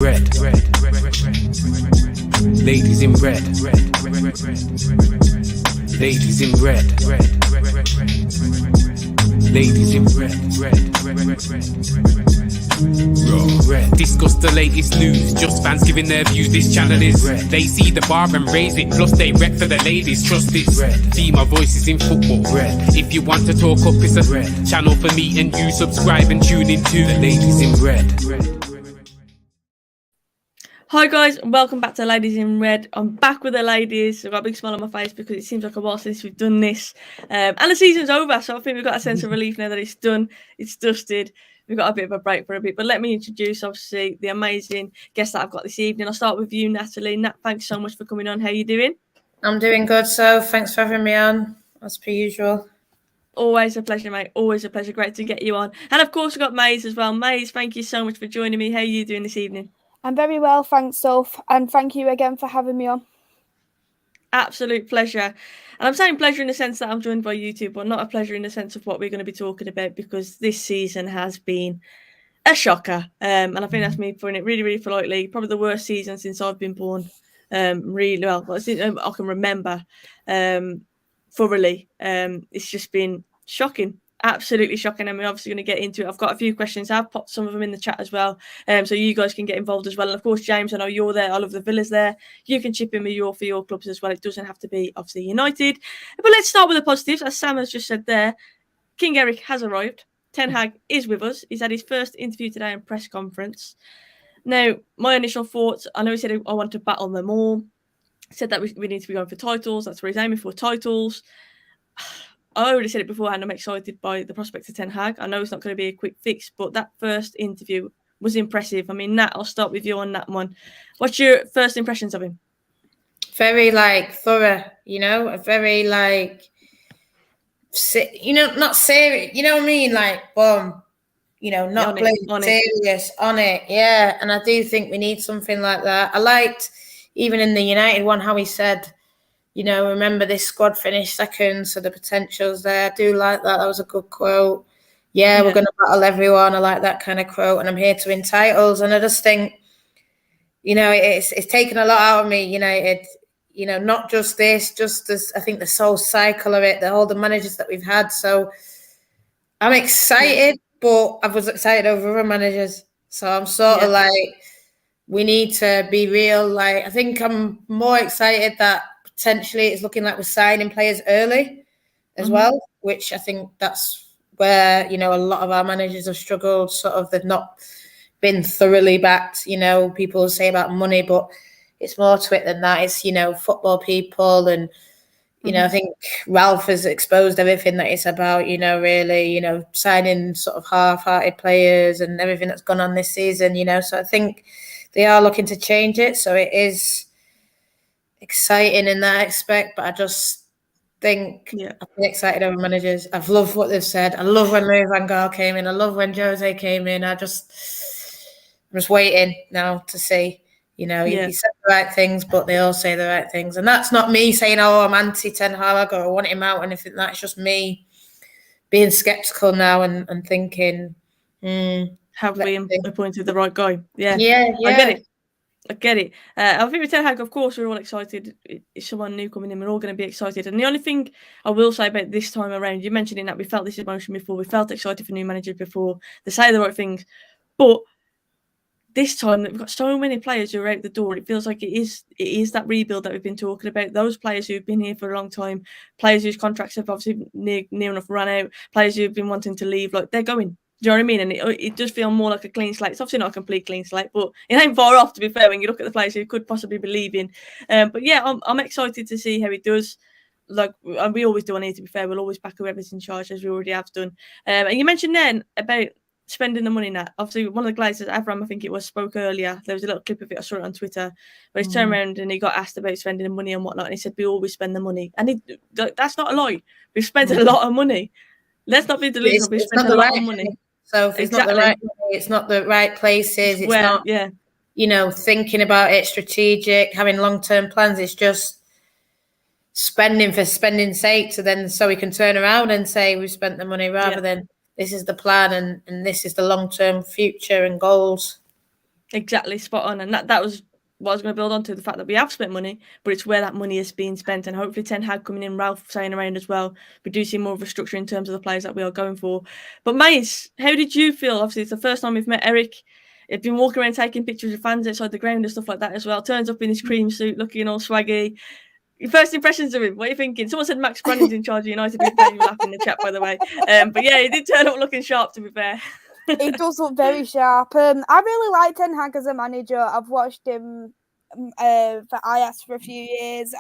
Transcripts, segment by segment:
Red, ladies in red, ladies in red, ladies in red. Discuss the latest news, just fans giving their views. This channel is red. They see the bar and raise it, plus they rep for the ladies. Trust it's red. Female voices in football. Red. If you want to talk up, it's a red channel for me and you. Subscribe and tune into the ladies in red. Hi guys, and welcome back to Ladies in Red. I'm back with the ladies. I've got a big smile on my face because it seems like a while since we've done this. And the season's over, so I think we've got a sense of relief now that it's done, it's dusted. We've got a bit of a break for a bit. But let me introduce, obviously, the amazing guest that I've got this evening. I'll start with you, Natalie. Nat, thanks so much for coming on. How are you doing? I'm doing good, Soph. Thanks for having me on, as per usual. Always a pleasure, mate. Always a pleasure. Great to get you on. And of course, we've got Mais as well. Mais, thank you so much for joining me. How are you doing this evening? I'm very well, thanks, Soph, and thank you again for having me on. Absolute pleasure. And I'm saying pleasure in the sense that I'm joined by you two, but not a pleasure in the sense of what we're going to be talking about, because this season has been a shocker. And I think that's me putting it really, really politely. Probably the worst season since I've been born. Really well, since I can remember thoroughly. It's just been shocking. Absolutely shocking, and we're obviously going to get into it. I've got a few questions. I've popped some of them in the chat as well, so you guys can get involved as well. And of course, James, I know you're there. All of the Villas there. You can chip in with for your clubs as well. It doesn't have to be obviously United. But let's start with the positives. As Sam has just said there, King Eric has arrived. Ten Hag is with us. He's had his first interview today in press conference. Now, my initial thoughts, I know he said I want to battle them all. He said that we need to be going for titles. That's what he's aiming for, titles. I already said it beforehand, I'm excited by the prospect of Ten Hag. I know it's not going to be a quick fix, but that first interview was impressive. I mean, Nat, I'll start with you on that one. What's your first impressions of him? Very, thorough, a very, not serious, you know what I mean? Boom, not playing serious, on it, yeah. And I do think we need something like that. I liked, even in the United one, how he said, remember this squad finished second, so the potential's there. I do like that. That was a good quote. Yeah, we're going to battle everyone. I like that kind of quote, and I'm here to win titles. And I just think, it's taken a lot out of me, United. Not just this, just as I think the whole cycle of it, all the managers that we've had. So I'm excited, but I was excited over other managers. So I'm sort of we need to be real. I think I'm more excited that potentially it's looking like we're signing players early as well, which I think that's where, a lot of our managers have struggled. Sort of, they've not been thoroughly backed. People say about money, but it's more to it than that. It's, football people. And, I think Ralph has exposed everything that it's about, really, signing sort of half-hearted players and everything that's gone on this season, So I think they are looking to change it. So it is exciting in that aspect, but I just think I've been excited over managers. I've loved what they've said. I love when Louis van Gaal came in. I love when Jose came in. I'm just waiting now to see. He said the right things, but they all say the right things. And that's not me saying, I'm anti Ten Hag or I want him out or anything. That's just me being sceptical now and thinking, have we appointed the right guy? Yeah. I get it. I think with Ten Hag, of course, we're all excited. It's someone new coming in. We're all going to be excited. And the only thing I will say about this time around, you mentioned in that we felt this emotion before. We felt excited for new managers before. They say the right things. But this time, we've got so many players who are out the door. It feels like it is that rebuild that we've been talking about. Those players who've been here for a long time, players whose contracts have obviously near enough run out, players who've been wanting to leave, they're going. Do you know what I mean? And it does feel more like a clean slate. It's obviously not a complete clean slate, but it ain't far off, to be fair, when you look at the players who could possibly be leaving. But yeah, I'm excited to see how he does. And we always do on here, to be fair. We'll always back whoever's in charge, as we already have done. And you mentioned then about spending the money, Nat. Obviously, one of the Glazers, Avram, I think it was, spoke earlier. There was a little clip of it. I saw it on Twitter. But he turned around and he got asked about spending the money and whatnot. And he said, we always spend the money. And that's not a lie. We've spent a lot of money. Let's not be delusional. We've spent a lot of money. So if it's not the right money, it's not the right places. It's not, thinking about it, strategic, having long-term plans. It's just spending for spending's sake. So we can turn around and say we spent the money rather than this is the plan and this is the long-term future and goals. Exactly, spot on. And that was what I was going to build on to, the fact that we have spent money, but it's where that money is being spent. And hopefully Ten Hag coming in, Ralph saying around as well, we do see more of a structure in terms of the players that we are going for. But Mais, how did you feel? Obviously, it's the first time we've met Eric. He'd been walking around taking pictures of fans outside the ground and stuff like that as well. Turns up in his cream suit, looking all swaggy. Your first impressions of him, what are you thinking? Someone said Max Brannan's in charge of United. We've made you laugh in the chat, by the way. But yeah, he did turn up looking sharp, to be fair. He does look very sharp. I really like Ten Hag as a manager. I've watched him for Ajax for a few years.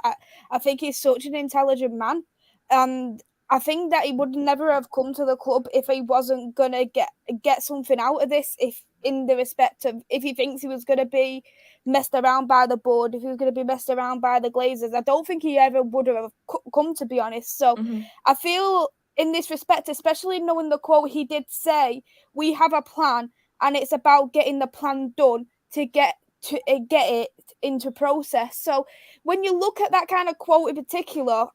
I think he's such an intelligent man, and I think that he would never have come to the club if he wasn't gonna get something out of this. If in the respect of if he thinks he was gonna be messed around by the board, if he was gonna be messed around by the Glazers, I don't think he ever would have come, to be honest. So I feel in this respect, especially knowing the quote, he did say, "We have a plan, and it's about getting the plan done to get it into process." So when you look at that kind of quote in particular,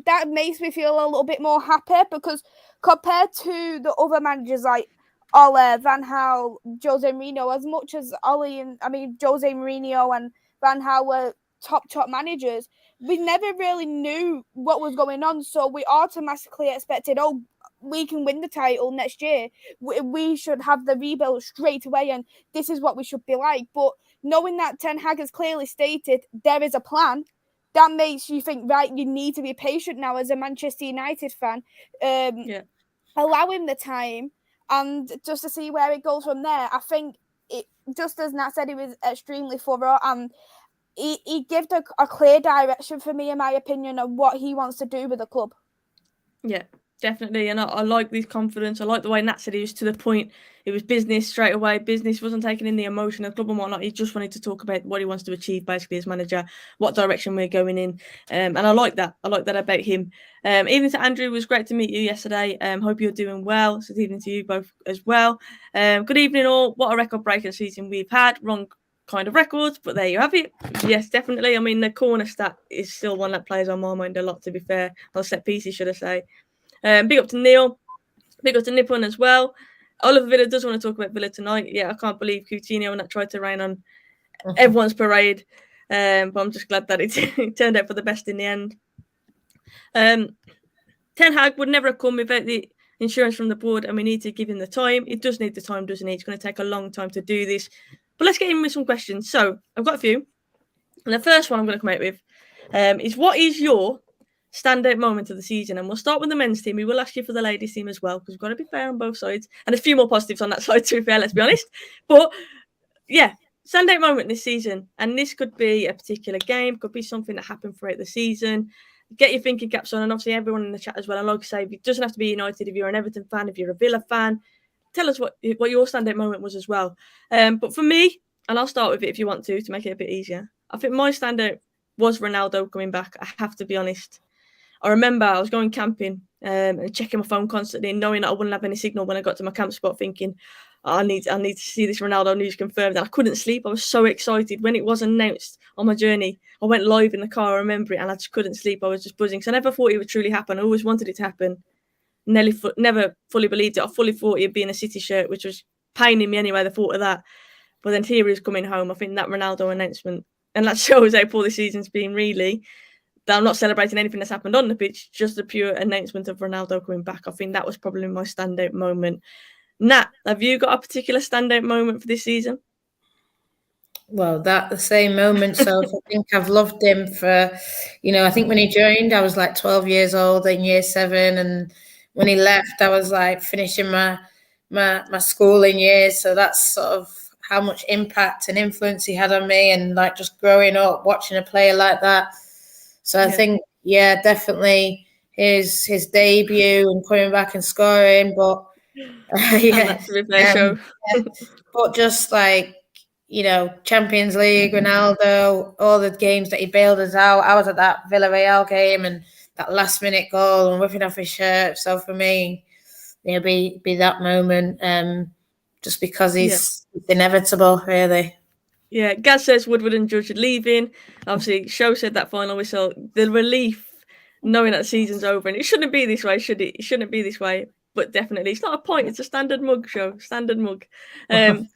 that makes me feel a little bit more happy, because compared to the other managers like Ole, Van Gaal, Jose Mourinho, as much as Jose Mourinho and Van Gaal were top managers, we never really knew what was going on. So we automatically expected, oh, we can win the title next year. We should have the rebuild straight away, and this is what we should be like. But knowing that Ten Hag has clearly stated there is a plan, that makes you think, right, you need to be patient now as a Manchester United fan. Allow him the time and just to see where it goes from there. I think, just as Nat said, he was extremely thorough, and he gave a clear direction for me, in my opinion, of what he wants to do with the club. Yeah, definitely. And I like this confidence. I like the way Nat said he was to the point. It was business straight away. Business, wasn't taking in the emotion of the club and whatnot. He just wanted to talk about what he wants to achieve, basically, as manager, what direction we're going in. And I like that. I like that about him. Evening to Andrew, it was great to meet you yesterday. Hope you're doing well. So evening to you both as well. Good evening all. What a record-breaking season we've had. Wrong kind of records, but there you have it. Yes, definitely. I mean, the corner stat is still one that plays on my mind a lot, to be fair. Or set pieces, should I say. Big up to Neil. Big up to Nippon as well. Oliver Villa does want to talk about Villa tonight. Yeah, I can't believe Coutinho and that tried to rain on everyone's parade. But I'm just glad that it turned out for the best in the end. Ten Hag would never have come without the insurance from the board, and we need to give him the time. It does need the time, doesn't it? It's going to take a long time to do this. But let's get in with some questions. So I've got a few. And the first one I'm going to come out with is, what is your standout moment of the season? And we'll start with the men's team. We will ask you for the ladies' team as well, because we've got to be fair on both sides. And a few more positives on that side, to be fair, let's be honest. But yeah, standout moment this season. And this could be a particular game, could be something that happened throughout the season. Get your thinking caps on, and obviously everyone in the chat as well. And like I say, it doesn't have to be United. If you're an Everton fan, if you're a Villa fan, tell us what your standout moment was as well. But for me, and I'll start with it if you want to make it a bit easier, I think my standout was Ronaldo coming back. I have to be honest. I remember I was going camping and checking my phone constantly, and knowing that I wouldn't have any signal when I got to my camp spot, thinking, I need to see this Ronaldo news confirmed. And I couldn't sleep. I was so excited. When it was announced on my journey, I went live in the car, I remember it, and I just couldn't sleep. I was just buzzing. So I never thought it would truly happen. I always wanted it to happen. Never fully believed it. I fully thought it'd be in a City shirt, which was paining me anyway, the thought of that. But then here he's coming home. I think that Ronaldo announcement, and that shows how poor this season's been, really. That I'm not celebrating anything that's happened on the pitch, just the pure announcement of Ronaldo coming back. I think that was probably my standout moment. Nat, have you got a particular standout moment for this season? Well, the same moment. So I think I've loved him for, I think when he joined, I was like 12 years old in year 7. And when he left, I was like finishing my schooling years. So that's sort of how much impact and influence he had on me, and like just growing up, watching a player like that. So I think, definitely his debut and coming back and scoring. But that's a fair show. But just like, Champions League, Ronaldo, all the games that he bailed us out. I was at that Villarreal game and that last minute goal and whipping off his shirt. So for me, it'll be that moment, just because he's inevitable, really. Yeah, Gaz says Woodward and Judge are leaving. Obviously, Show said that final whistle. The relief, knowing that the season's over, and it shouldn't be this way, should it? It shouldn't be this way, but definitely, it's not a point. It's a standard mug, Show. Standard mug. But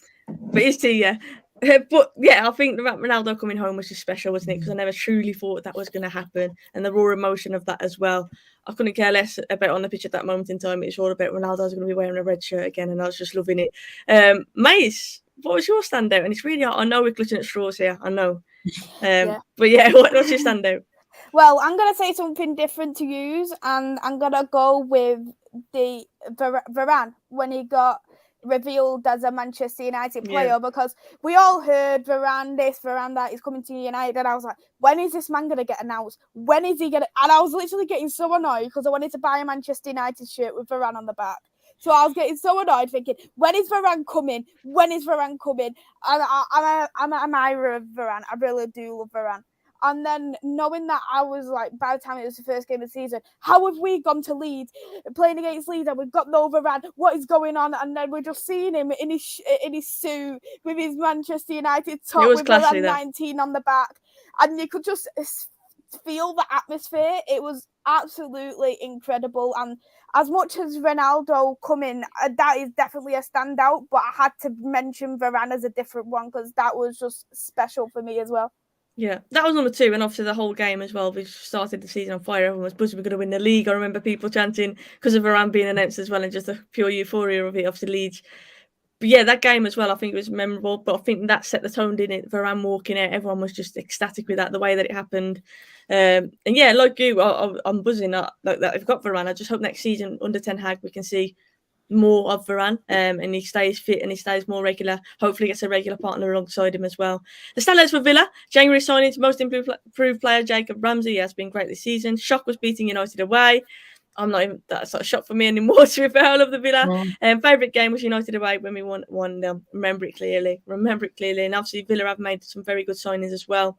it's tea, yeah. But yeah, I think Ronaldo coming home was just special, wasn't it? Because I never truly thought that was going to happen, and the raw emotion of that as well. I couldn't care less about on the pitch at that moment in time. It's all about Ronaldo's going to be wearing a red shirt again, and I was just loving it. Mais, what was your standout? And it's really, I know we're clutching at straws here, I know. But yeah, what's your standout? Well, I'm going to say something different to use, and I'm going to go with the Varane when he got revealed as a Manchester United player, because we all heard Varane this, Varane that, he's coming to United, and I was like, when is this man going to get announced? When is he going to... And I was literally getting so annoyed because I wanted to buy a Manchester United shirt with Varane on the back. So I was getting so annoyed thinking, when is Varane coming? When is Varane coming? And I'm an admirer of Varane. I really do love Varane. And then knowing that I was like, by the time it was the first game of the season, how have we gone to Leeds, playing against Leeds, and we've got no Varane? What is going on? And then we're just seeing him in his suit with his Manchester United top with Varane 19 on the back, and you could just feel the atmosphere. It was absolutely incredible. And as much as Ronaldo coming, that is definitely a standout, but I had to mention Varane as a different one because that was just special for me as well. Yeah, that was number 2, and obviously the whole game as well. We started the season on fire. Everyone was buzzing we're going to win the league. I remember people chanting because of Varane being announced as well, and just the pure euphoria of it, obviously Leeds. But yeah, that game as well, I think it was memorable. But I think that set the tone, didn't it? Varane walking out, everyone was just ecstatic with that, the way that it happened. And yeah, like you, I'm buzzing like that. I've got Varane. I just hope next season under Ten Hag we can see more of Varane, and he stays fit and he stays more regular. Hopefully gets a regular partner alongside him as well. The standouts for Villa: January signing to most improved player Jacob Ramsey. He has been great this season. Shock was beating United away. I'm not even, that's not a shock for me anymore, to be fair. I love the Villa. Favourite game was United away when we won 1-0. Remember it clearly. And obviously Villa have made some very good signings as well.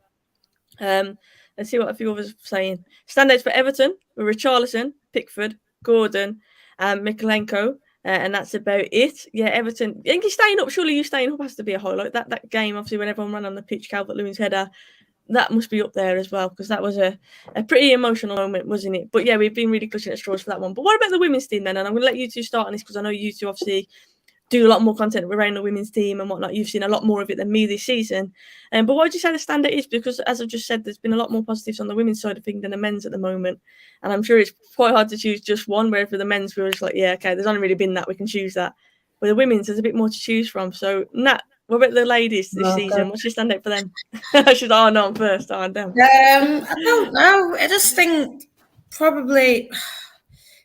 Let's see what a few others are saying. Standouts for Everton were Richarlison, Pickford, Gordon, and Mikalenko. And that's about it. Yeah, Everton. I think you're staying up. Surely you staying up has to be a highlight. That game, obviously, when everyone ran on the pitch, Calvert-Lewin's header, that must be up there as well, because that was a pretty emotional moment, wasn't it? But yeah, we've been really clutching at straws for that one. But what about the women's team then? And I'm going to let you two start on this, because I know you two obviously do a lot more content around the women's team and whatnot. You've seen a lot more of it than me this season. But what would you say the standout is? Because as I've just said, there's been a lot more positives on the women's side of things than the men's at the moment. And I'm sure it's quite hard to choose just one, where for the men's, we were just like, yeah, okay, there's only really been that, we can choose that. But the women's, there's a bit more to choose from. So, Nat, what about the ladies this season? What's your standout for them? She's like, oh, no, I'm first. Oh, damn. I don't know. I just think probably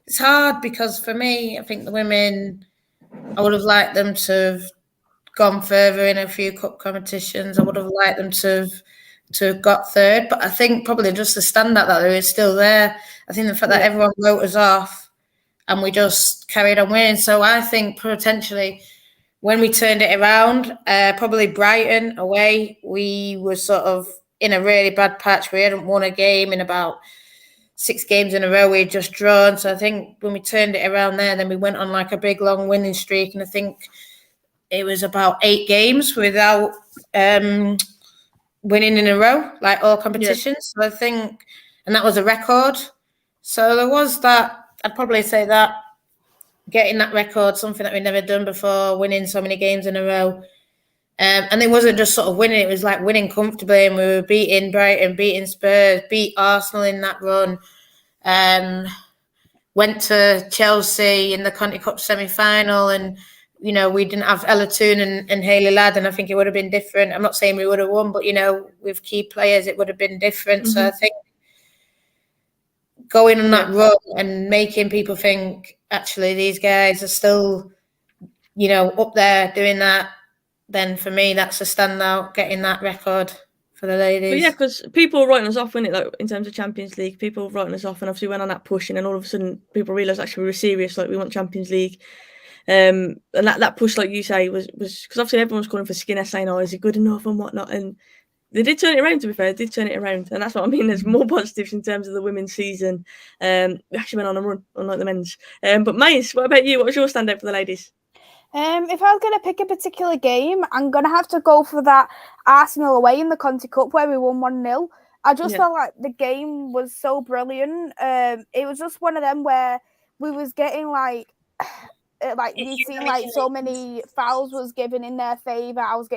it's hard, because for me, I think the women, I would have liked them to have gone further in a few cup competitions. I would have liked them to have got third. But I think probably just the standout that they were still there. I think the fact that everyone wrote us off and we just carried on winning. So I think potentially when we turned it around, probably Brighton away, we were sort of in a really bad patch. We hadn't won a game in about 6 games in a row. We had just drawn. So I think when we turned it around there, then we went on like a big long winning streak. And I think it was about 8 games without winning in a row, like all competitions. So I think, and that was a record. So there was that. I'd probably say that getting that record, something that we'd never done before, winning so many games in a row. And it wasn't just sort of winning, it was like winning comfortably, and we were beating Brighton, beating Spurs, beat Arsenal in that run. Went to Chelsea in the Conti Cup semi-final, and, you know, we didn't have Ella Toon and Hayley Ladd, and I think it would have been different. I'm not saying we would have won, but, you know, with key players, it would have been different. Mm-hmm. So I think going on that run and making people think, actually, these guys are still, you know, up there doing that, then for me, that's a standout, getting that record for the ladies. But yeah, because people were writing us off, wasn't it, like, in terms of Champions League, people were writing us off, and obviously went on that push, and then all of a sudden people realised actually we were serious, like we want Champions League. And that push, like you say, was because obviously everyone was calling for Skinner, saying, oh, is it good enough and whatnot, and they did turn it around, to be fair. They did turn it around, and that's what I mean. There's more positives in terms of the women's season. We actually went on a run, unlike the men's. But Mais, what about you? What was your standout for the ladies? If I was going to pick a particular game, I'm going to have to go for that Arsenal away in the Conti Cup where we won 1-0. I just felt like the game was so brilliant. It was just one of them where we was getting like like you've seen like so many fouls was given in their favour. I was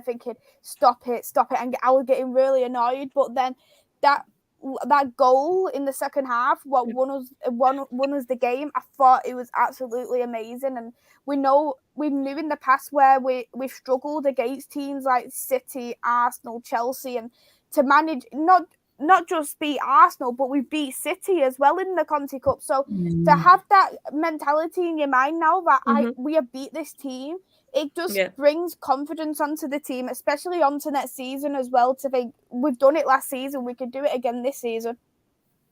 thinking, stop it, and I was getting really annoyed. But then that goal in the second half, what won us the game, I thought it was absolutely amazing. And we knew in the past where we've struggled against teams like City, Arsenal, Chelsea, and to manage not just beat Arsenal, but we beat City as well in the Conti Cup. So to have that mentality in your mind now that we have beat this team, it just brings confidence onto the team, especially onto next season as well, to think we've done it last season, we could do it again this season.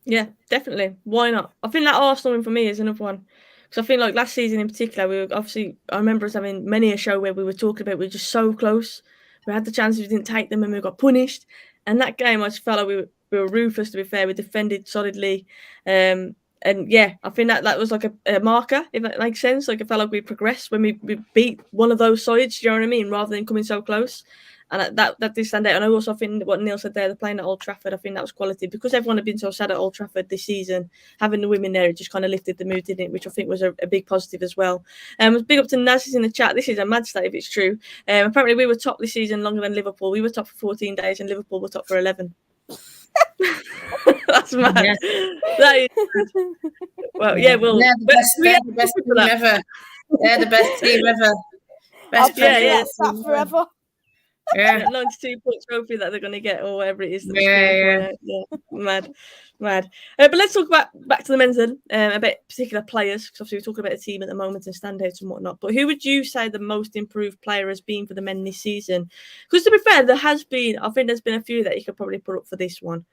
Yeah, definitely. Why not? I think that Arsenal win for me is another one. Because I feel like last season in particular, we were I remember us having many a show where we were talking about we were just so close. We had the chances, we didn't take them, and we got punished. And that game, I just felt like we were ruthless, to be fair. We defended solidly. And yeah, I think that was like a marker, if that makes sense. Like, I felt like we progressed when we beat one of those sides, do you know what I mean? Rather than coming so close. And that did stand out. And I also think what Neil said there, they're playing at Old Trafford, I think that was quality. Because everyone had been so sad at Old Trafford this season, having the women there, it just kind of lifted the mood, didn't it? Which I think was a big positive as well. Big up to Nazis in the chat. This is a mad stat if it's true. Apparently we were top this season longer than Liverpool. We were top for 14 days and Liverpool were top for 11. That's mad. Yeah. That is mad. Well, yeah, well, they're the best team ever. They're the best team ever. Best that forever. Yeah, 92-point trophy that they're going to get, or whatever it is. Yeah. Mad. But let's talk back to the men's then, about particular players, because obviously we're talking about a team at the moment and standouts and whatnot. But who would you say the most improved player has been for the men this season? Because to be fair, I think there's been a few that you could probably put up for this one.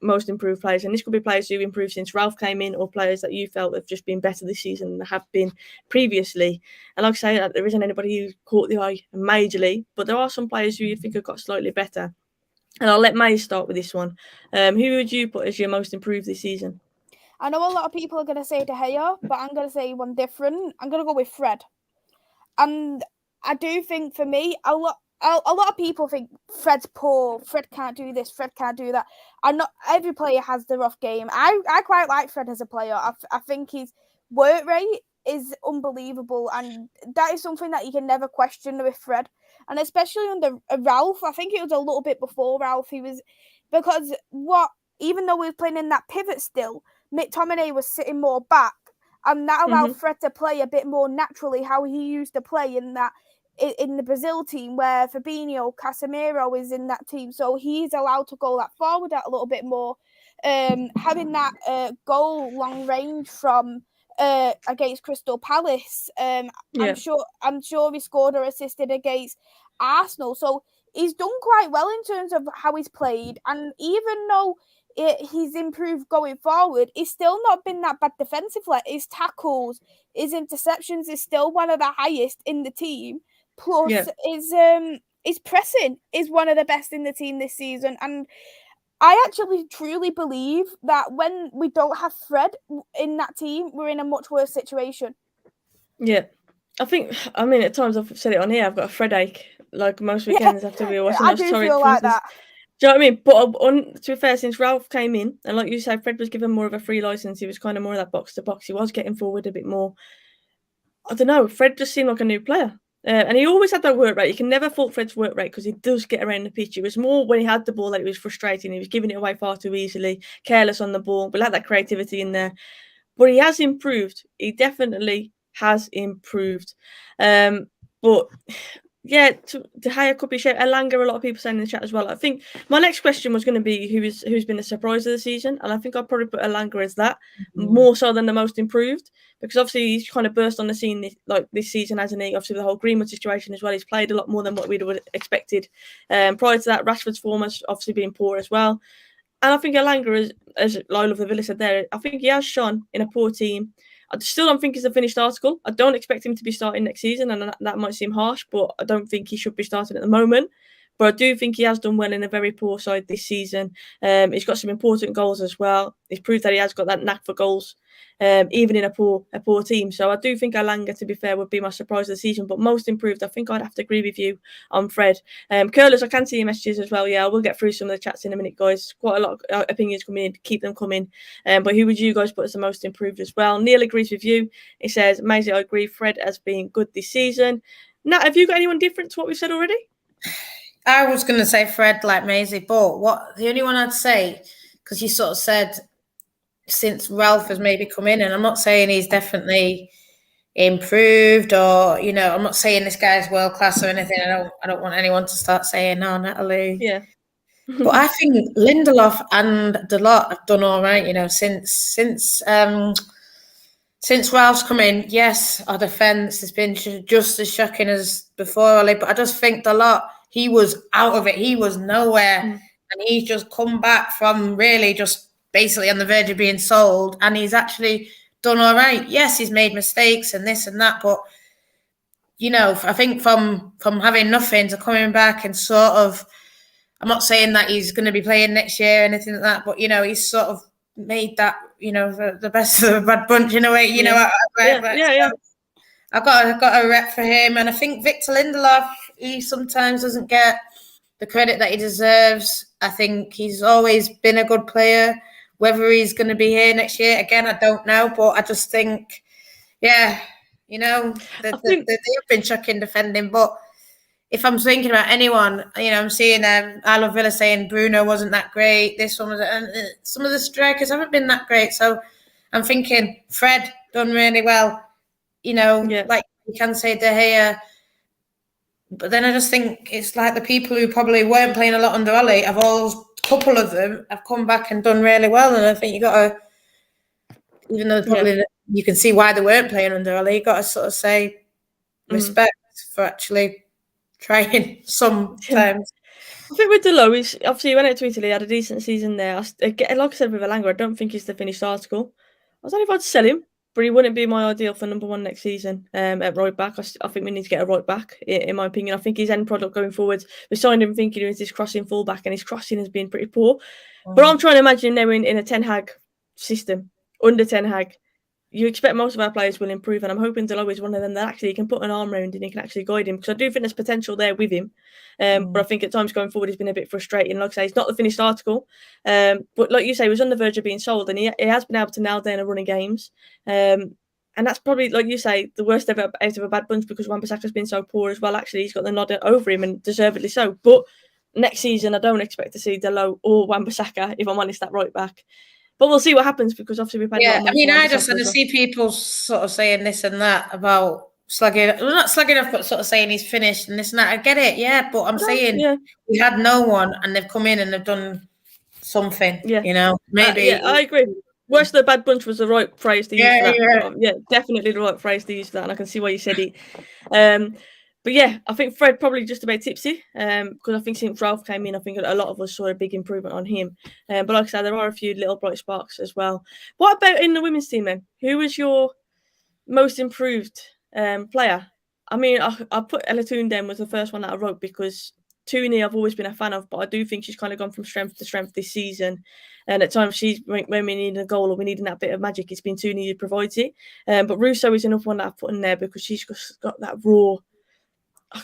Most improved players, and this could be players who improved since Ralph came in, or players that you felt have just been better this season than have been previously. And like I say, there isn't anybody who caught the eye majorly, but there are some players who you think have got slightly better. And I'll let May start with this one. Who would you put as your most improved this season? I know a lot of people are going to say De Gea, but I'm going to say one different. I'm going to go with Fred. And I do think for me, a lot of people think Fred's poor. Fred can't do this. Fred can't do that. Every player has their off game. I quite like Fred as a player. I think his work rate is unbelievable, and that is something that you can never question with Fred. And especially under Ralph, I think it was a little bit before Ralph, even though we were playing in that pivot still, McTominay was sitting more back, and that allowed Fred to play a bit more naturally how he used to play in the Brazil team, where Fabinho, Casemiro is in that team, so he's allowed to go that forward a little bit more. Having that goal long range from against Crystal Palace, I'm sure he scored or assisted against Arsenal, so he's done quite well in terms of how he's played. And even though he's improved going forward, he's still not been that bad defensively. His tackles, his interceptions is still one of the highest in the team. Plus, his pressing is one of the best in the team this season. And I actually truly believe that when we don't have Fred in that team, we're in a much worse situation. Yeah. I mean, at times I've said it on here, I've got a Fred ache, like most weekends after we were watching. I do feel like that. Do you know what I mean? But to be fair, since Ralph came in, and like you said, Fred was given more of a free license. He was kind of more of that box to box. He was getting forward a bit more. I don't know. Fred just seemed like a new player. And he always had that work rate. You can never fault Fred's work rate because he does get around the pitch. It was more when he had the ball that it was frustrating. He was giving it away far too easily, careless on the ball. But like that creativity in there. But he has improved. He definitely has improved. But yeah, De Gea could be shape. Elanga, a lot of people saying in the chat as well. I think my next question was going to be who's been the surprise of the season, and I think I'd probably put Elanga as that more so than the most improved, because obviously he's kind of burst on the scene this season, hasn't he? Obviously the whole Greenwood situation as well. He's played a lot more than what we'd have expected. Prior to that, Rashford's form has obviously been poor as well, and I think Elanga, as Lyle of the Villa said there, I think he has shone in a poor team. I still don't think he's a finished article. I don't expect him to be starting next season, and that might seem harsh, but I don't think he should be starting at the moment. But I do think he has done well in a very poor side this season. He's got some important goals as well. He's proved that he has got that knack for goals, even in a poor team. So I do think Alanga, to be fair, would be my surprise of the season. But most improved, I think I'd have to agree with you on Fred. Curlers, I can see your messages as well. Yeah, we'll get through some of the chats in a minute, guys. Quite a lot of opinions coming in. Keep them coming. But who would you guys put as the most improved as well? Neil agrees with you. He says, Maisie, I agree. Fred has been good this season. Nat, have you got anyone different to what we've said already? I was going to say Fred, like Maisie, but the only one I'd say, because you sort of said since Ralph has maybe come in, and I'm not saying he's definitely improved, or I'm not saying this guy's world class or anything. I don't want anyone to start saying, "No, Natalie." Yeah. But I think Lindelof and Delort have done all right. Since Ralph's come in, yes, our defence has been just as shocking as before, Ollie. But I just think Delort, he was out of it. He was nowhere. And he's just come back from really just basically on the verge of being sold. And he's actually done all right. Yes, he's made mistakes and this and that. But, I think from having nothing to coming back and sort of, I'm not saying that he's going to be playing next year or anything like that. But, he's sort of made that, the best of a bad bunch in a way. I've got a rep for him. And I think Victor Lindelof, he sometimes doesn't get the credit that he deserves. I think he's always been a good player. Whether he's going to be here next year, again, I don't know. But I just think, they've been shocking defending. But if I'm thinking about anyone, I'm seeing I Love Villa saying Bruno wasn't that great. This one was, and some of the strikers haven't been that great. So I'm thinking Fred done really well. Like you can say De Gea. But then I just think it's like the people who probably weren't playing a lot under Ollie, a couple of them have come back and done really well. And I think you got to, even though probably you can see why they weren't playing under Ollie, you got to sort of say respect for actually trying sometimes. I think with Delort, obviously he went out to Italy, had a decent season there. Like I said with Alanga, I don't think he's the finished article. I don't know if I'd sell him, but he wouldn't be my ideal for number one next season at right back. I think we need to get a right back, in my opinion. I think his end product going forward, we signed him thinking he was this crossing fullback, and his crossing has been pretty poor. But I'm trying to imagine him now in a Ten Hag system, under Ten Hag. You expect most of our players will improve, and I'm hoping Delort is one of them that actually can put an arm around and he can actually guide him, because I do think there's potential there with him. But I think at times going forward he's been a bit frustrating. Like I say, he's not the finished article, but like you say, he was on the verge of being sold, and he has been able to nail down a run of games. And that's probably, like you say, the worst ever out of a bad bunch, because Wan-Bissaka's been so poor as well. Actually, he's got the nod over him, and deservedly so. But next season, I don't expect to see Delort or Wan-Bissaka, if I'm honest, at right back. But we'll see what happens, because obviously we've had a lot of I see people sort of saying this and that about slugging, well, not slugging off, but sort of saying he's finished and this and that. I get it, but I'm saying we had no one, and they've come in and they've done something. Maybe. I agree. Worst of the bad bunch was the right phrase to use for that. Yeah, definitely the right phrase to use for that, and I can see why you said it. But yeah, I think Fred probably just about tipsy, because I think since Ralph came in, I think a lot of us saw a big improvement on him. But like I said, there are a few little bright sparks as well. What about in the women's team then? Who was your most improved player? I mean, I put Ella Toone down was the first one that I wrote, because Tooney I've always been a fan of, but I do think she's kind of gone from strength to strength this season. And at times, when we need a goal or we need that bit of magic, it's been Tooney who provides it. But Russo is another one that I've put in there, because she's just got that raw,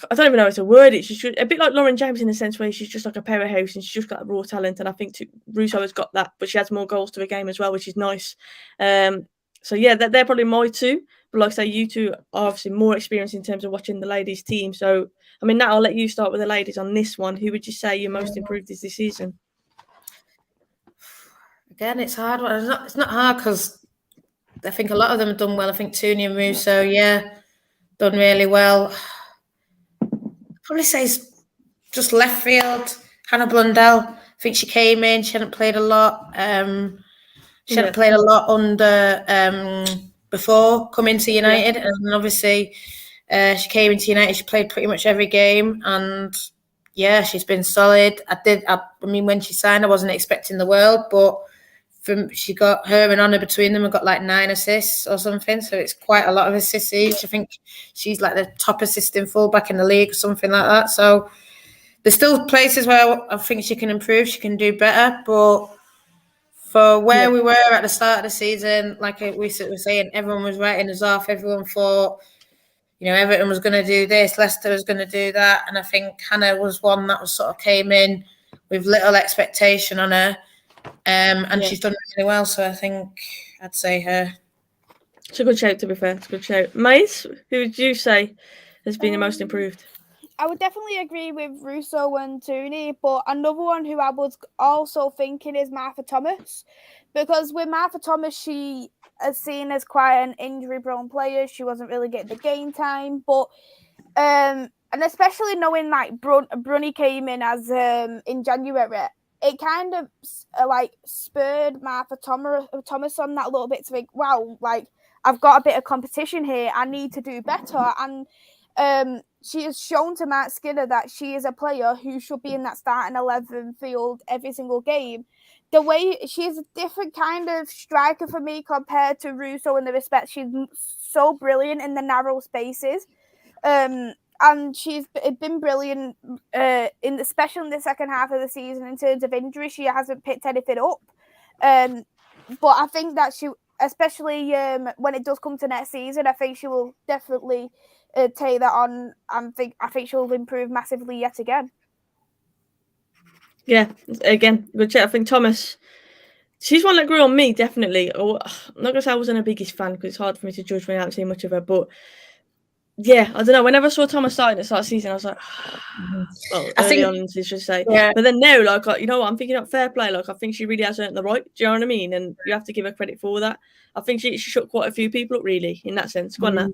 I don't even know how to word it. She's a bit like Lauren James in the sense where she's just like a powerhouse, and she's just got raw talent. And I think Russo has got that, but she adds more goals to the game as well, which is nice. So yeah, they're probably my two. But like I say, you two are obviously more experienced in terms of watching the ladies' team. So I mean, Nat, I'll let you start with the ladies on this one. Who would you say your most improved is this season? Again, it's hard. It's not hard, because I think a lot of them have done well. I think Tooney and Russo, done really well. Probably say just left field. Hannah Blundell. I think she came in. She hadn't played a lot. She hadn't played a lot under before coming to United, and obviously she came into United. She played pretty much every game, and she's been solid. I mean, when she signed, I wasn't expecting the world, but she got her and Honor between them and got like 9 assists or something. So it's quite a lot of assists each. I think she's like the top assisting fullback in the league or something like that. So there's still places where I think she can improve. She can do better, but for where we were at the start of the season, like we were saying, everyone was writing us off. Everyone thought, Everton was going to do this, Leicester was going to do that, and I think Hannah was one that was sort of came in with little expectation on her, and she's done really well. So I think I'd say her. It's a good shout, to be fair. It's a good shout. Mais, who would you say has been the most improved? I would definitely agree with Russo and Tooney, but another one who I was also thinking is Martha Thomas, because with Martha Thomas, she is seen as quite an injury-prone player. She wasn't really getting the game time, but and especially knowing like Brunny came in as in January, it kind of like spurred Martha Thomas on that little bit to think, wow, like I've got a bit of competition here. I need to do better. And she has shown to Matt Skinner that she is a player who should be in that starting 11 field every single game. The way she is a different kind of striker for me compared to Russo in the respect she's so brilliant in the narrow spaces. And she's been brilliant, especially in the second half of the season in terms of injury. She hasn't picked anything up. But I think that she, especially when it does come to next season, I think she will definitely take that on. I think she'll improve massively yet again. Yeah, again, good chat. I think Thomas, she's one that grew on me, definitely. I'm not going to say I wasn't her biggest fan because it's hard for me to judge when I haven't seen much of her, but yeah, I don't know. Whenever I saw Thomas starting at the start of the season, I was like, well, early on, you should say. Yeah. But then now, like, I'm thinking of fair play. Like, I think she really has earned the right. Do you know what I mean? And you have to give her credit for that. I think she shut quite a few people up, really, in that sense. Go on, Nat.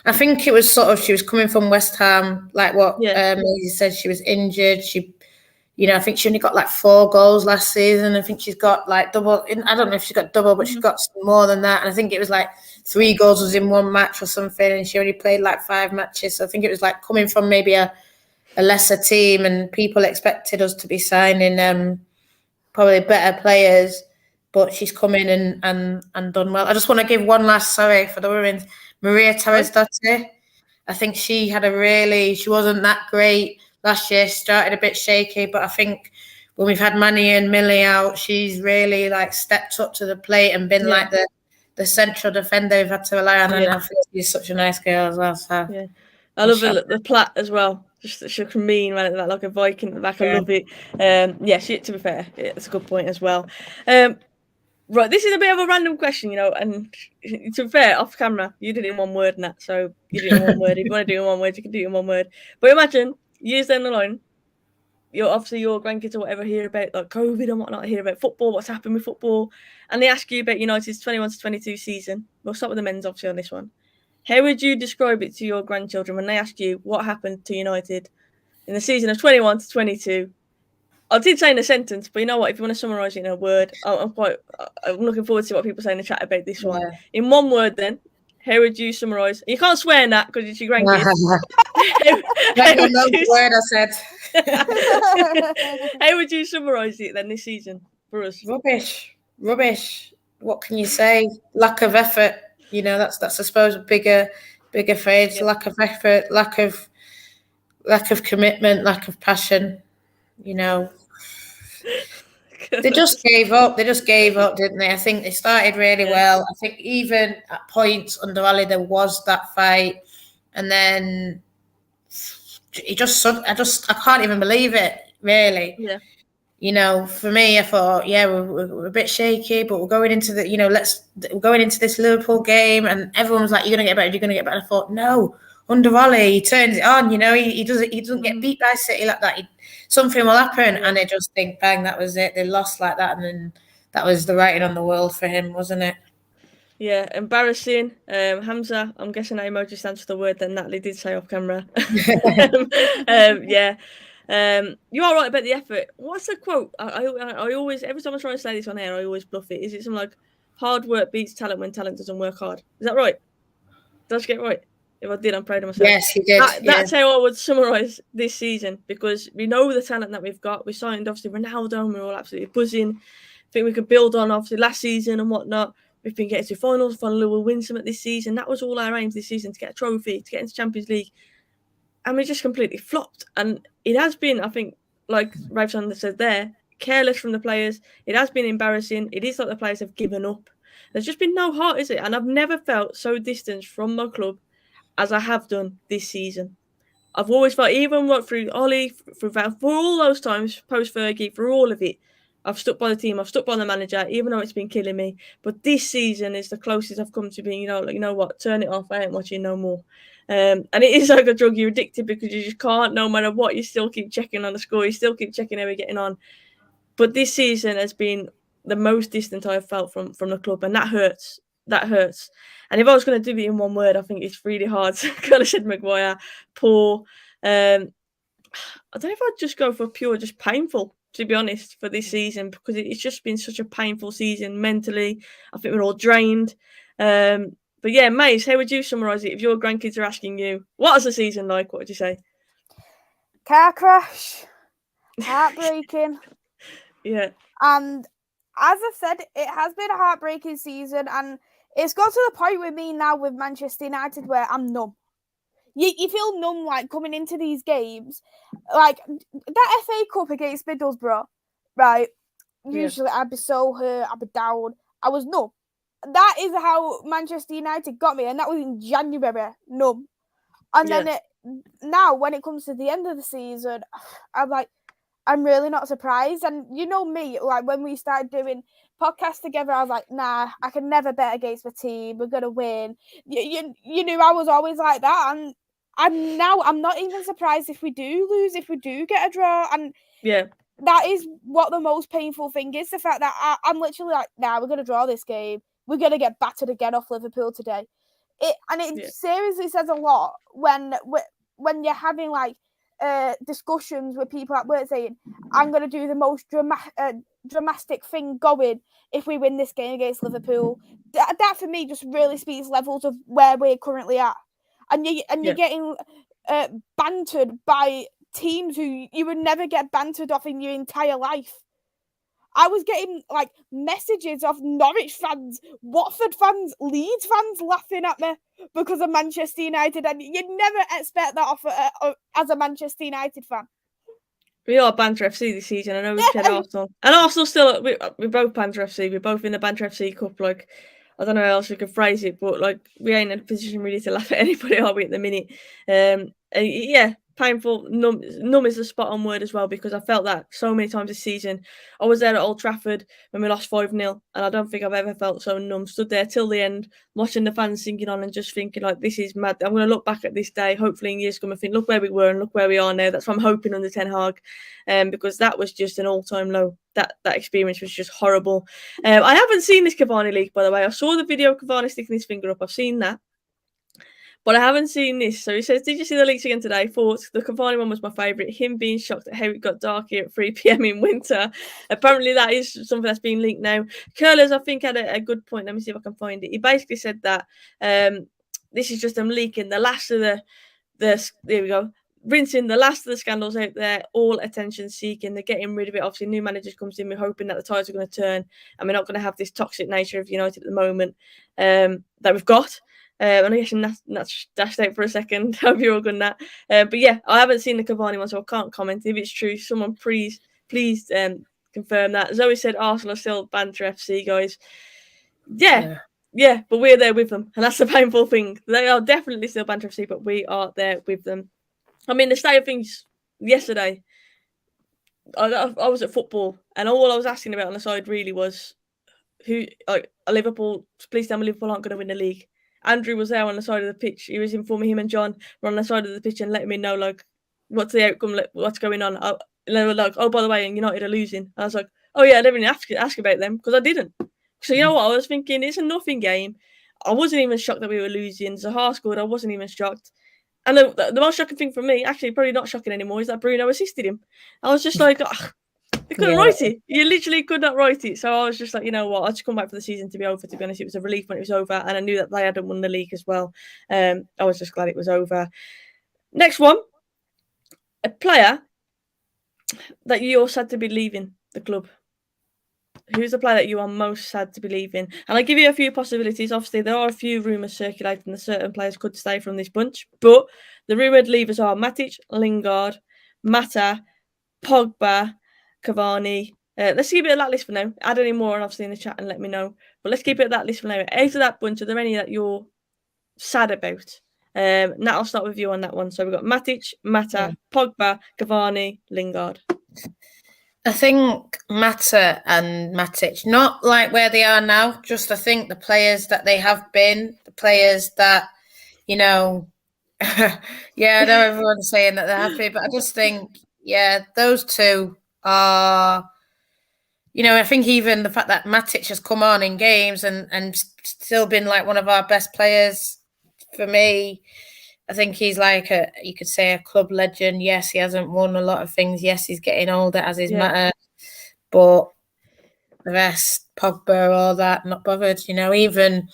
I think it was sort of, she was coming from West Ham, like what Maisie said, she was injured. She, I think she only got like 4 goals last season. I think she's got like double. I don't know if she's got double, but she's got more than that. And I think it was like 3 goals was in 1 match or something, and she only played like 5 matches. So I think it was like coming from maybe a lesser team, and people expected us to be signing probably better players. But she's come in and done well. I just want to give one last sorry for the women's. Maria Terresdottir. I think she wasn't that great last year. Started a bit shaky, but I think when we've had Manny and Millie out, she's really like stepped up to the plate and been like the central defender we've had to rely on. And I think she's such a nice girl as well. So yeah, I love the plait as well. Just she can mean right at that, like a Viking at the back. I love it. To be fair, it's a good point as well. Right, this is a bit of a random question, and to be fair, off camera, you did it in 1 word, Nat, so you did it in 1 word. If you want to do it in 1 word, you can do it in 1 word. But imagine, years down the line, your grandkids or whatever hear about like COVID and whatnot, hear about football, what's happened with football, and they ask you about United's 21-22 season. We'll start with the men's, obviously, on this one. How would you describe it to your grandchildren when they ask you what happened to United in the season of 21-22? I did say in a sentence, but you know what? If you want to summarise it in a word, I'm looking forward to see what people say in the chat about this one. In 1 word, then, how would you summarise? You can't swear, Nat, because it's your grandkids. Word I said. How would you summarise it then this season for us? Rubbish. What can you say? Lack of effort. That's I suppose a bigger phrase. Yep. Lack of effort, lack of commitment, lack of passion. They just gave up. Didn't they? I think they started really well. I think even at points under Ali there was that fight, and then I can't even believe it. Really. Yeah. For me, I thought, we're a bit shaky, but we're going into we're going into this Liverpool game, and everyone was like, "You're gonna get better. You're gonna get better." I thought, no. Under Ollie, he turns it on. He doesn't get beat by City like that. Something will happen, and I just think, bang, that was it. They lost like that, and then that was the writing on the wall for him, wasn't it? Yeah, embarrassing. Hamza, I'm guessing that emoji stands for the word that Natalie did say off camera. You are right about the effort. What's the quote? I always, every time I try to say this on air, I always bluff it. Is it something like, hard work beats talent when talent doesn't work hard? Is that right? Did I just get it right? If I did, I'm proud of myself. Yes, you did. That's how I would summarise this season, because we know the talent that we've got. We signed, obviously, Ronaldo, and we're all absolutely buzzing. I think we could build on, obviously, last season and whatnot. We've been getting to finals. Finally, we'll win some at this season. That was all our aims this season, to get a trophy, to get into Champions League. and we just completely flopped. And it has been, I think, like Raveson said there, careless from the players. It has been embarrassing. It is like the players have given up. There's just been no heart, is it? And I've never felt so distant from my club as I have done this season. I've always felt, even what through Ollie, through Val, for all those times, post Fergie, for all of it, I've stuck by the team, I've stuck by the manager, even though it's been killing me. But this season is the closest I've come to being, you know what, turn it off, I ain't watching no more. And it is like a drug, you're addicted because you just can't, no matter what, you still keep checking on the score, you still keep checking how we're getting on. But this season has been the most distant I've felt from the club, and that hurts. That hurts. And if I was going to do it in one word, I think it's really hard. Kind of said Maguire, poor. I don't know if I'd just go for pure, just painful, to be honest, for this season, because it's just been such a painful season mentally. I think we're all drained. But yeah, Mais, how would you summarise it if your grandkids are asking you, what was the season like? What would you say? Car crash, heartbreaking. Yeah. And as I've said, it has been a heartbreaking season, and it's got to the point with me now with Manchester United where I'm numb. You feel numb, like, coming into these games. Like, that FA Cup against Middlesbrough, right? Usually I'd be so hurt, I'd be down. I was numb. That is how Manchester United got me, and that was in January, numb. And then now, when it comes to the end of the season, I'm like, I'm really not surprised. And you know me, like, when we started doing podcasts together, I was like, nah, I can never bet against my team. We're going to win. You knew I was always like that. And now I'm not even surprised if we do lose, if we do get a draw. And that is what the most painful thing is, the fact that I'm literally like, nah, we're going to draw this game. We're going to get battered again off Liverpool today. It seriously says a lot when you're having, like, discussions with people at work saying, I'm going to do the most dramatic thing going if we win this game against Liverpool. That for me just really speaks levels of where we're currently at. And you're getting bantered by teams who you would never get bantered off in your entire life. I was getting, like, messages of Norwich fans, Watford fans, Leeds fans laughing at me because of Manchester United, and you'd never expect that off as a Manchester United fan. We are Banter FC this season. I know we've played Arsenal. And Arsenal still, we're both Banter FC. We're both in the Banter FC Cup. Like, I don't know how else we could phrase it, but, like, we ain't in a position really to laugh at anybody, are we, at the minute? Painful. Numb is the spot on word as well, because I felt that so many times this season. I was there at Old Trafford when we lost 5-0, and I don't think I've ever felt so numb. Stood there till the end, watching the fans singing on and just thinking, like, this is mad. I'm going to look back at this day, hopefully in years come, and think, look where we were and look where we are now. That's what I'm hoping under Ten Hag, because that was just an all-time low. That experience was just horrible. I haven't seen this Cavani leak, by the way. I saw the video of Cavani sticking his finger up. I've seen that. But I haven't seen this. So he says, did you see the leaks again today? Thoughts. The Cavani one was my favourite. Him being shocked at how it got dark here at 3 p.m. in winter. Apparently that is something that's been leaked now. Curlers, I think, had a good point. Let me see if I can find it. He basically said that this is just them leaking the last of the there we go. Rinsing the last of the scandals out there, all attention seeking. They're getting rid of it. Obviously, new managers comes in. We're hoping that the tides are going to turn and we're not going to have this toxic nature of United at the moment that we've got. I know that's dashed out for a second. Hope you're all good, Nat. But yeah, I haven't seen the Cavani one, so I can't comment. If it's true, someone please confirm that. Zoe said Arsenal are still Banter FC, guys. Yeah, but we're there with them, and that's the painful thing. They are definitely still Banter FC, but we are there with them. I mean, the state of things yesterday, I was at football, and all I was asking about on the side really was who, like, Liverpool. Please tell me Liverpool aren't going to win the league. Andrew was there on the side of the pitch. He was informing him and John were on the side of the pitch and letting me know, like, what's the outcome, what's going on. They were like, oh, by the way, and United are losing. I was like, oh yeah, I didn't even ask about them because I didn't. So you know what? I was thinking it's a nothing game. I wasn't even shocked that we were losing. Zaha scored. I wasn't even shocked. And the most shocking thing for me, actually probably not shocking anymore, is that Bruno assisted him. I was just like, they couldn't write it. You literally could not write it. So I was just like, you know what? I'll just come back for the season to be over. To be honest, it was a relief when it was over. And I knew that they hadn't won the league as well. I was just glad it was over. Next one. A player that you're sad to be leaving the club. who's the player that you are most sad to be leaving? And I give you a few possibilities. Obviously, there are a few rumours circulating that certain players could stay from this bunch, but the rumoured leavers are Matic, Lingard, Mata, Pogba, Cavani. Let's keep it at that list for now. Add any more, obviously, in the chat and let me know. But let's keep it at that list for now. Out of that bunch, are there any that you're sad about? Nat, I'll start with you on that one. So we've got Matic, Mata, Pogba, Cavani, Lingard. I think Mata and Matic, not like where they are now, just I think the players that they have been, the players that, you know, yeah, I know everyone's saying that they're happy, but I just think, yeah, those two are, you know, I think even the fact that Matic has come on in games and still been like one of our best players for me. I think he's like you could say a club legend. Yes, he hasn't won a lot of things. Yes, he's getting older as his matter. But the rest, Pogba, all that, not bothered. You know, even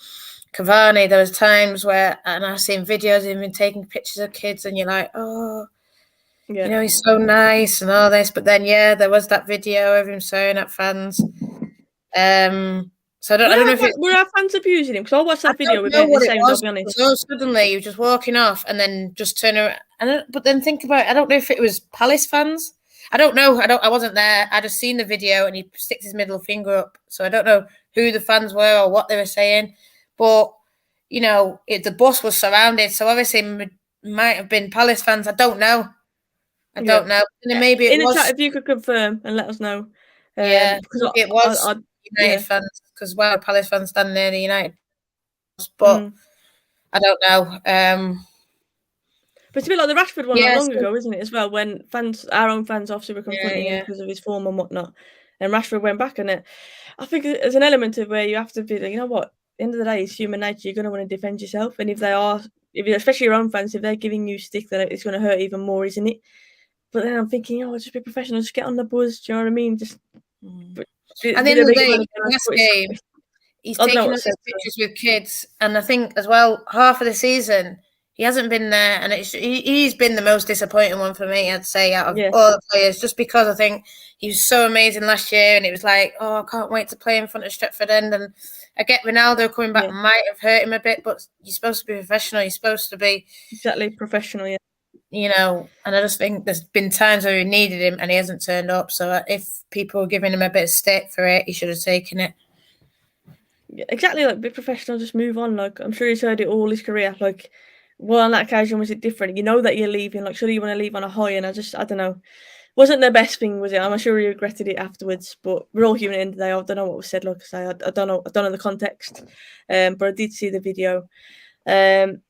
Cavani, there was times where, and I've seen videos of him taking pictures of kids and you're like, oh, you know, he's so nice and all this. But then, there was that video of him swearing at fans. So I don't know if were our fans abusing him? Because I watched that video with him. I'll be honest. So suddenly he was just walking off and then just turn around. But then think about it. I don't know if it was Palace fans. I don't know. I wasn't there. I just seen the video and he sticks his middle finger up. So I don't know who the fans were or what they were saying. But you know, the bus was surrounded, so obviously it might have been Palace fans. I don't know. I don't know. And maybe it was. In the chat, if you could confirm and let us know. Because it was United fans. Because Palace fans stand near the United, but I don't know. But it's a bit like the Rashford one not long ago, isn't it? As well, when our own fans, obviously were confronting him because of his form and whatnot, and Rashford went back on it. I think there's an element of where you have to be like, you know what? At the end of the day, it's human nature. You're going to want to defend yourself, and if especially your own fans, if they're giving you stick, then it's going to hurt even more, isn't it? But then I'm thinking, just be professional, just get on the buzz. Do you know what I mean? Just. And then the day, last game, he's taking us pictures with kids, and I think as well half of the season he hasn't been there, and he's been the most disappointing one for me, I'd say, out of all the players, just because I think he was so amazing last year, and it was like, I can't wait to play in front of Stretford End, and I get Ronaldo coming back might have hurt him a bit, but you're supposed to be professional. You're supposed to be exactly professional, you know, and I just think there's been times where we needed him and he hasn't turned up. So if people were giving him a bit of stick for it, he should have taken it. Yeah, exactly, like be professional, just move on. Like I'm sure he's heard it all his career. Like, well, on that occasion was it different? You know that you're leaving. Like, surely you want to leave on a high, and I don't know. Wasn't the best thing, was it? I'm sure he regretted it afterwards. But we're all human at the end of the day. I don't know what was said. Like I say, I don't know the context. But I did see the video. So.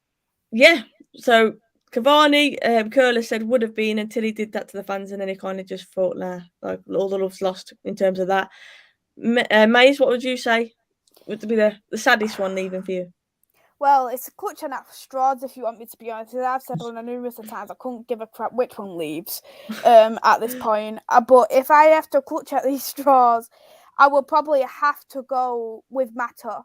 Cavani, Curler said would have been until he did that to the fans, and then he kind of just thought, like all the love's lost in terms of that. Mais, what would you say would be the saddest one leaving for you? Well, it's clutching at straws, if you want me to be honest. As I've said on numerous times, I couldn't give a crap which one leaves at this point. But if I have to clutch at these straws, I will probably have to go with Mata.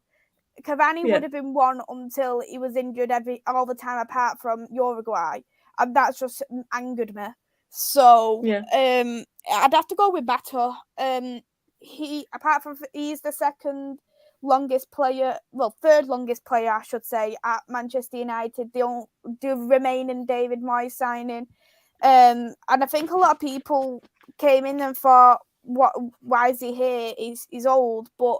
Cavani would have been one until he was injured all the time, apart from Uruguay, and that's just angered me. So, I'd have to go with Mata. He's the third longest player, I should say, at Manchester United. The remaining David Moyes signing, and I think a lot of people came in and thought, why is he here? He's old, but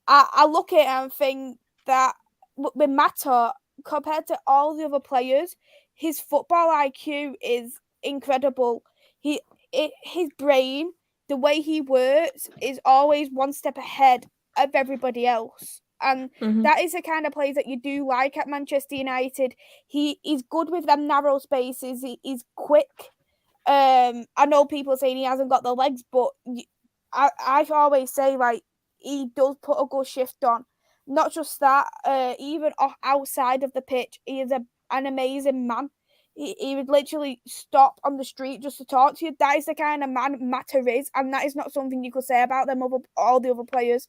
I look at it and think that with Mata, compared to all the other players, his football IQ is incredible. His brain, the way he works, is always one step ahead of everybody else. And that is the kind of players that you do like at Manchester United. He's good with them narrow spaces. He's quick. I know people saying he hasn't got the legs, but I always say, like, he does put a good shift on. Not just that, even outside of the pitch, he is an amazing man. He would literally stop on the street just to talk to you. That is the kind of man Mata is, and that is not something you could say about all the other players.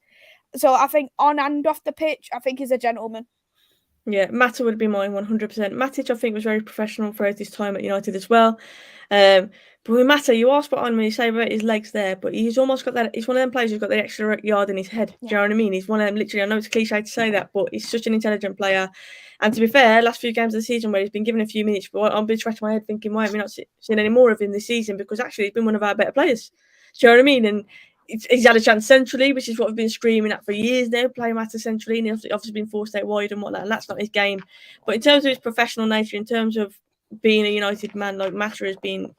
So I think on and off the pitch, I think he's a gentleman. Yeah, Mata would be mine 100%. Matic, I think, was very professional throughout his time at United as well. But But with Mata, you are spot on when you say about his legs there, but he's almost got that. He's one of them players who's got the extra yard in his head. Do you know what I mean? He's one of them, literally, I know it's cliche to say that, but he's such an intelligent player. And to be fair, last few games of the season where he's been given a few minutes, but I've been scratching my head thinking, why have we not seen any more of him this season? Because actually, he's been one of our better players. Do you know what I mean? And he's had a chance centrally, which is what we've been screaming at for years now, playing Mata centrally, and he's obviously been forced out wide and whatnot, and that's not his game. But in terms of his professional nature, in terms of being a United man, like Mata has been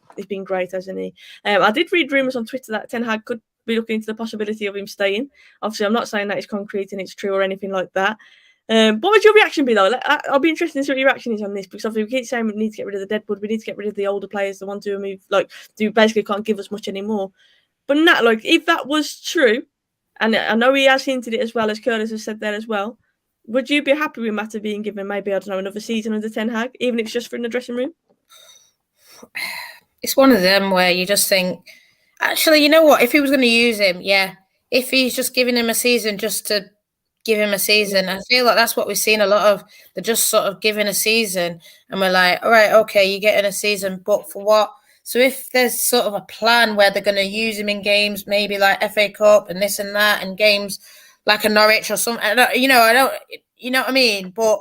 great, hasn't he? I did read rumours on Twitter that Ten Hag could be looking into the possibility of him staying. Obviously, I'm not saying that it's concrete and it's true or anything like that. What would your reaction be, though? I'll be interested to see what your reaction is on this, because obviously we keep saying we need to get rid of the deadwood, we need to get rid of the older players, the ones who basically can't give us much anymore. But Nat, if that was true, and I know he has hinted it as well, as Curtis has said there as well, would you be happy with Mata being given maybe, I don't know, another season under Ten Hag, even if it's just for in the dressing room? It's one of them where you just think, actually, you know what? If he was going to use him, yeah. If he's just giving him a season just to give him a season, I feel like that's what we've seen a lot of. They're just sort of giving a season, and we're like, all right, okay, you're getting a season, but for what? So if there's sort of a plan where they're going to use him in games, maybe like FA Cup and this and that, and games like a Norwich or something, I don't, you know what I mean? But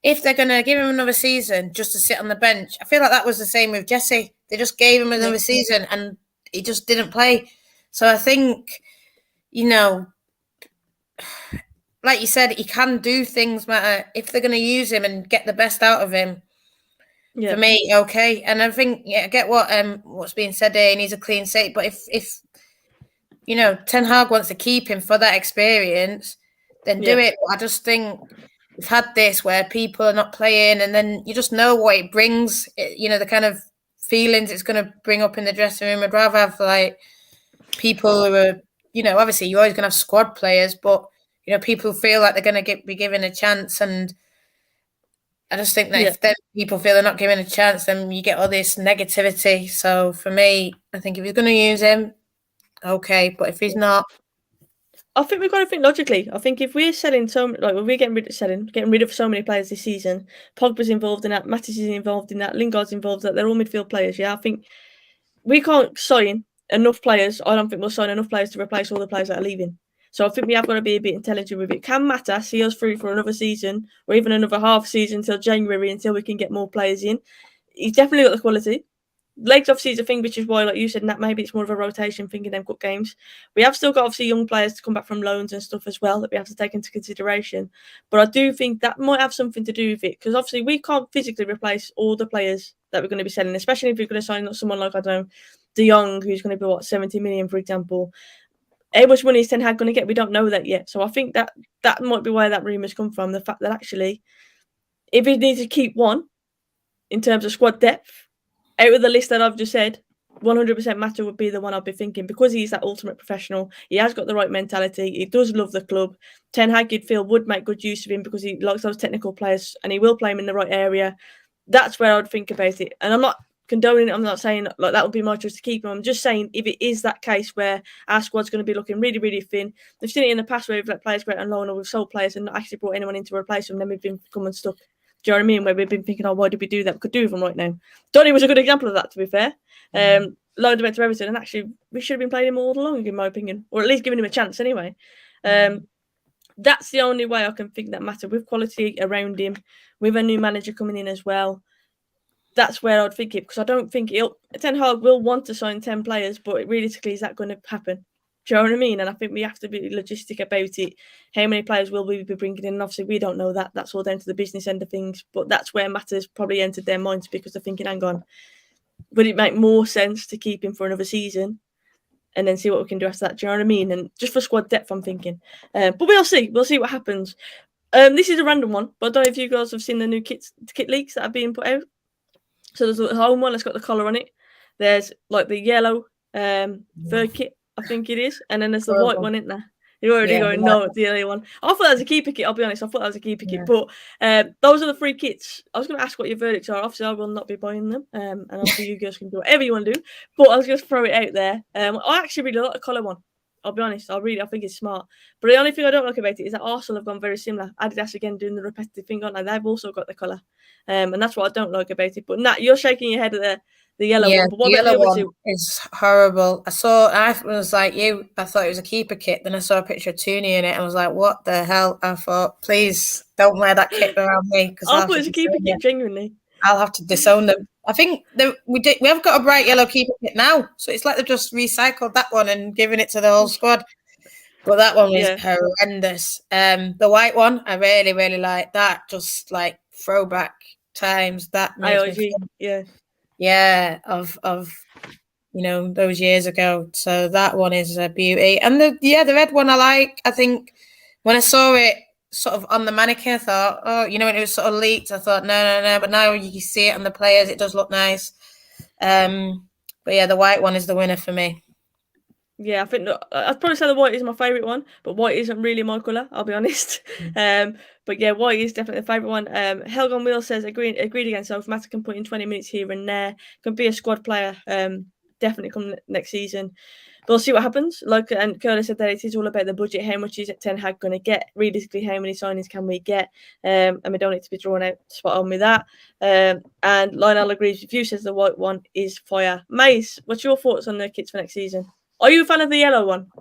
if they're going to give him another season just to sit on the bench, I feel like that was the same with Jesse. They just gave him another season and he just didn't play. So I think, like you said, he can do things, Matter. If they're going to use him and get the best out of him, for me, okay. And I think, I get what's being said there, and he's a clean slate. But if Ten Hag wants to keep him for that experience, then do it. But I just think we've had this where people are not playing, and then you just know what it brings, the kind of feelings it's going to bring up in the dressing room. I'd rather have people who are, obviously you're always going to have squad players, but people feel like they're going to be given a chance. And I just think that if then people feel they're not given a chance, then you get all this negativity. So for me, I think if you're going to use him, okay, but if he's not, I think we've got to think logically. I think if we're selling we're getting rid of so many players this season, Pogba's involved in that, Matis is involved in that, Lingard's involved in that, they're all midfield players. Yeah, I think we can't sign enough players. I don't think we'll sign enough players to replace all the players that are leaving. So I think we have got to be a bit intelligent with it. Can Mata see us through for another season or even another half season until January, until we can get more players in? He's definitely got the quality. Legs obviously is a thing, which is why, like you said, Nat, maybe it's more of a rotation thing in them cup games. We have still got obviously young players to come back from loans and stuff as well that we have to take into consideration. But I do think that might have something to do with it, because obviously we can't physically replace all the players that we're going to be selling, especially if we're going to sign someone like, I don't know, De Jong, who's going to be 70 million, for example. How much money is Ten Hag going to get? We don't know that yet. So I think that might be where that rumour's come from. The fact that actually, if he needs to keep one in terms of squad depth, out of the list that I've just said, 100% Mata would be the one I'd be thinking, because he's that ultimate professional. He has got the right mentality. He does love the club. Ten Hag, you'd feel, would make good use of him because he likes those technical players and he will play him in the right area. That's where I'd think about it. And I'm not condoning it. I'm not saying that would be my choice to keep him. I'm just saying if it is that case where our squad's going to be looking really, really thin. We've seen it in the past where we've let players go out on loan or we've sold players and not actually brought anyone in to replace them. Then we've been becoming stuck. Do you know what I mean? Where we've been thinking, why did we do that? We could do with them right now. Donny was a good example of that, to be fair. Loaned him to Everton, and actually we should have been playing him all along, in my opinion, or at least giving him a chance anyway. That's the only way I can think that Mata, with quality around him, with a new manager coming in as well. That's where I'd think it, because I don't think Ten Hag will want to sign 10 players, but realistically, is that going to happen? Do you know what I mean? And I think we have to be logistic about it. How many players will we be bringing in? And obviously, we don't know that. That's all down to the business end of things. But that's where Mata's probably entered their minds, because they're thinking, hang on, would it make more sense to keep him for another season and then see what we can do after that? Do you know what I mean? And just for squad depth, I'm thinking. But we'll see. We'll see what happens. This is a random one, but I don't know if you guys have seen the new kit leaks that are being put out. So there's a home one that's got the collar on it. There's the yellow fur kit, I think it is, and then there's the white one, isn't there? You're already going, no, it's the other one. I thought that was a keeper kit, I'll be honest. I thought that was a keeper kit. But those are the 3 kits. I was going to ask what your verdicts are. Obviously, I will not be buying them. And obviously, you guys can do whatever you want to do. But I was going to throw it out there. I actually really like the colour one. I'll be honest. I think it's smart. But the only thing I don't like about it is that Arsenal have gone very similar. Adidas, again, doing the repetitive thing, aren't they? They've also got the colour. And that's what I don't like about it. But Nat, you're shaking your head at The yellow one. But what the about the yellow other one two? is horrible. I was like you. I thought it was a keeper kit. Then I saw a picture of Toonie in it, and I was like, "What the hell?" I thought, "Please don't wear that kit around me." Because I thought it was a keeper kit. Genuinely, I'll have to disown them. I think we have got a bright yellow keeper kit now, so it's like they've just recycled that one and given it to the whole squad. But that one was horrendous. The white one, I really, really like that. Just like throwback times. That makes me feel, of those years ago. So that one is a beauty. And the red one I like. I think when I saw it sort of on the mannequin, I thought, when it was sort of leaked, I thought, no. But now you see it on the players, it does look nice. But yeah, the white one is the winner for me. Yeah, I think I'd probably say the white is my favourite one, but white isn't really my colour, I'll be honest. But yeah, white is definitely the favourite one. Helg on Wheel says, agreed again, Soph. Matter can put in 20 minutes here and there. Can be a squad player. Definitely come next season. But we'll see what happens. And Curly said that it is all about the budget. How much is Ten Hag going to get? Realistically, how many signings can we get? And we don't need to be drawn out spot on with that. And Lionel agrees with you, says the white one is fire. Mais, what's your thoughts on the kits for next season? Are you a fan of the yellow one?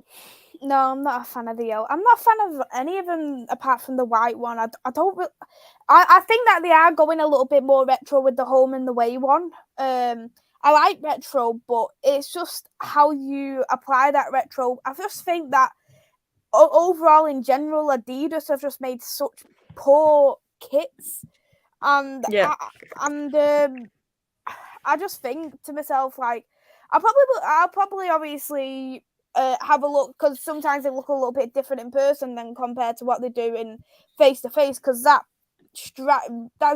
No, I'm not a fan of the yellow. I'm not a fan of any of them apart from the white one. I don't really, I think that they are going a little bit more retro with the home and the away one. I like retro, but it's just how you apply that retro. I just think that overall, in general, Adidas have just made such poor kits, and I just think to myself, like, I'll probably obviously have a look, because sometimes they look a little bit different in person than compared to what they do in face to face. Because that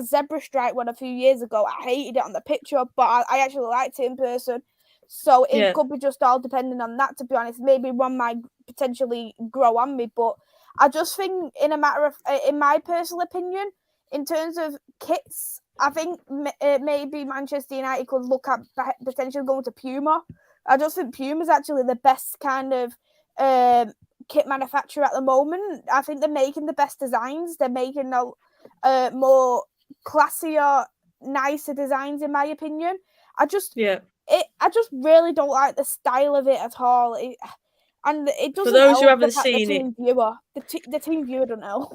zebra stripe one a few years ago, I hated it on the picture, but I actually liked it in person. So it could be just all depending on that, to be honest. Maybe one might potentially grow on me, but I just think in my personal opinion, in terms of kits, I think maybe Manchester United could look at potentially going to Puma. I just think Puma's actually the best kind of kit manufacturer at the moment. I think they're making the best designs. They're making more classier, nicer designs, in my opinion. I just really don't like the style of it at all. And it doesn't. For those who haven't seen the team viewer don't know.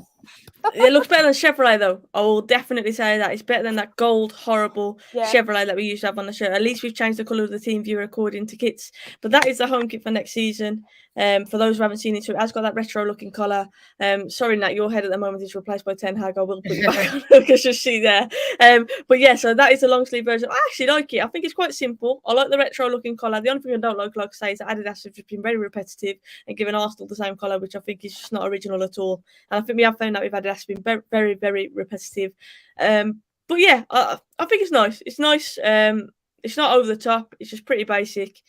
It looks better than Chevrolet, though. I will definitely say that. It's better than that gold, horrible Chevrolet that we used to have on the shirt. At least we've changed the colour of the team viewer according to kits. But that is the home kit for next season. For those who haven't seen it, so it has got that retro-looking colour. Sorry, Nat, your head at the moment is replaced by Ten Hag. I will put you back on because you'll see there. But yeah, so that is the long-sleeve version. I actually like it. I think it's quite simple. I like the retro-looking colour. The only thing I don't like I say, is that Adidas have just been very repetitive and given Arsenal the same colour, which I think is just not original at all. And I think we have found that with Adidas been very, very, very repetitive. But yeah, I think it's nice. It's nice. It's not over the top. It's just pretty basic.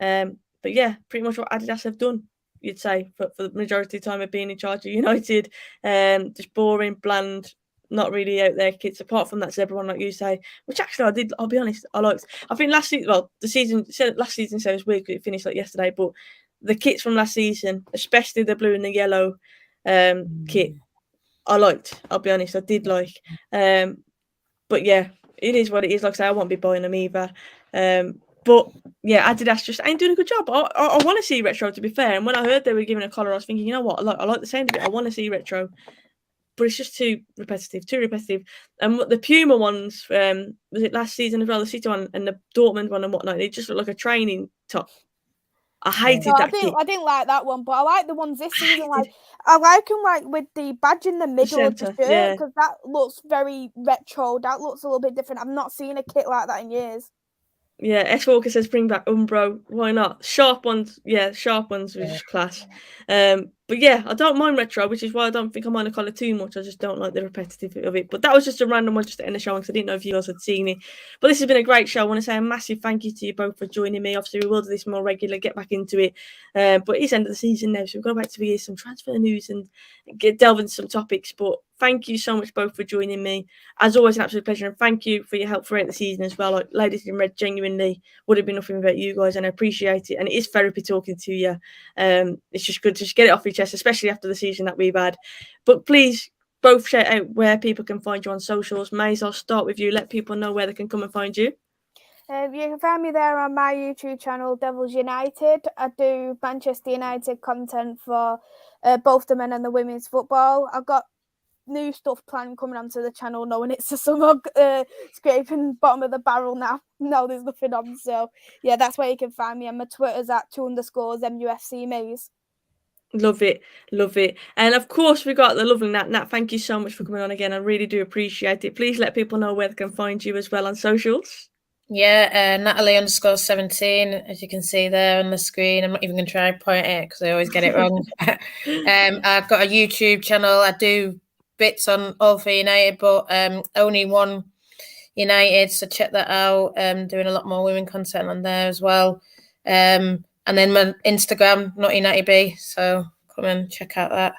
But yeah, pretty much what Adidas have done, you'd say, for the majority of the time of being in charge of United. Just boring, bland, not really out there kits, apart from that zebra one, like you say, which actually I'll be honest, I liked. I think last season, last season, so it was weird because it finished like yesterday, but the kits from last season, especially the blue and the yellow kit, I liked. I'll be honest, I did like. But yeah, it is what it is. Like I say, I won't be buying them either. But yeah, Adidas just ain't doing a good job. I want to see retro, to be fair. And when I heard they were giving a colour, I was thinking, you know what? I like the sound of it. I want to see retro, but it's just too repetitive. And the Puma ones, was it last season as well? The City one and the Dortmund one and whatnot. They just look like a training top. I hated that kit. I didn't like that one, but I like the ones this season. Like, I like them like with the badge in the middle of the shirt, because that looks very retro. That looks a little bit different. I've not seen a kit like that in years. Yeah, S Walker says bring back Umbro. Why not? Sharp ones, was just class. But yeah, I don't mind retro, which is why I don't think I mind the colour too much. I just don't like the repetitive of it. But that was just a random one just to end the show, because I didn't know if you guys had seen it. But this has been a great show. I want to say a massive thank you to you both for joining me. Obviously, we will do this more regular, get back into it. But it's end of the season now, so we've got back to some transfer news and delve into some topics. But thank you so much both for joining me. As always, an absolute pleasure. And thank you for your help throughout the season as well. Like, ladies in red, genuinely would have been nothing without you guys, and I appreciate it. And it is therapy talking to you. It's just good to just get it off your chest, especially after the season that we've had. But please, both shout out where people can find you on socials. Mais, I'll start with you. Let people know where they can come and find you. You can find me there on my YouTube channel, Devils United. I do Manchester United content for both the men and the women's football. I've got new stuff planned coming onto the channel, knowing it's the summer scraping bottom of the barrel now. No, there's nothing on. So, yeah, that's where you can find me. And my Twitter's at 2_MUFC Mays. Love it. And of course, we got the lovely Nat. Nat, thank you so much for coming on again. I really do appreciate it. Please let people know where they can find you as well on socials. Yeah, Natalie_17, as you can see there on the screen. I'm not even going to try and point it because I always get it wrong. I've got a YouTube channel. I do bits on All for United, but only one United, so check that out. Doing a lot more women content on there as well. And then my Instagram, Not United B, so come and check out that.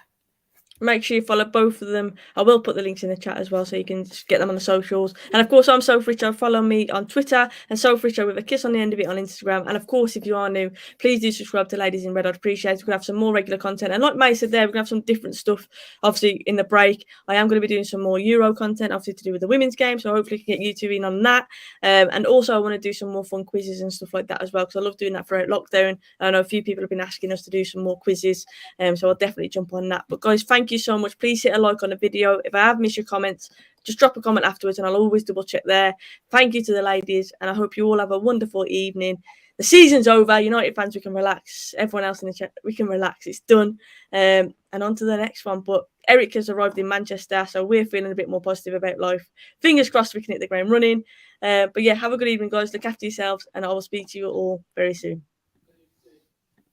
Make sure you follow both of them. I will put the links in the chat as well, so you can get them on the socials. And of course, I'm Soph Richo. Follow me on Twitter and Soph Richo with a kiss on the end of it on Instagram. And of course, if you are new, please do subscribe to Ladies in Red. I'd appreciate it. We're going to have some more regular content. And like May said there, we're going to have some different stuff. Obviously, in the break, I am going to be doing some more Euro content, obviously to do with the women's game. So hopefully, I can get you two in on that. And also, I want to do some more fun quizzes and stuff like that as well, because I love doing that throughout lockdown. I know a few people have been asking us to do some more quizzes. So I'll definitely jump on that. But guys, thank you so much. Please hit a like on the video. If I have missed your comments, just drop a comment afterwards and I'll always double check there. Thank you to the ladies, and I hope you all have a wonderful evening. The season's over. United fans, we can relax. Everyone else in the chat, we can relax. It's done. And on to the next one. But Eric has arrived in Manchester, so we're feeling a bit more positive about life. Fingers crossed we can hit the ground running. But yeah, have a good evening, guys. Look after yourselves, and I will speak to you all very soon.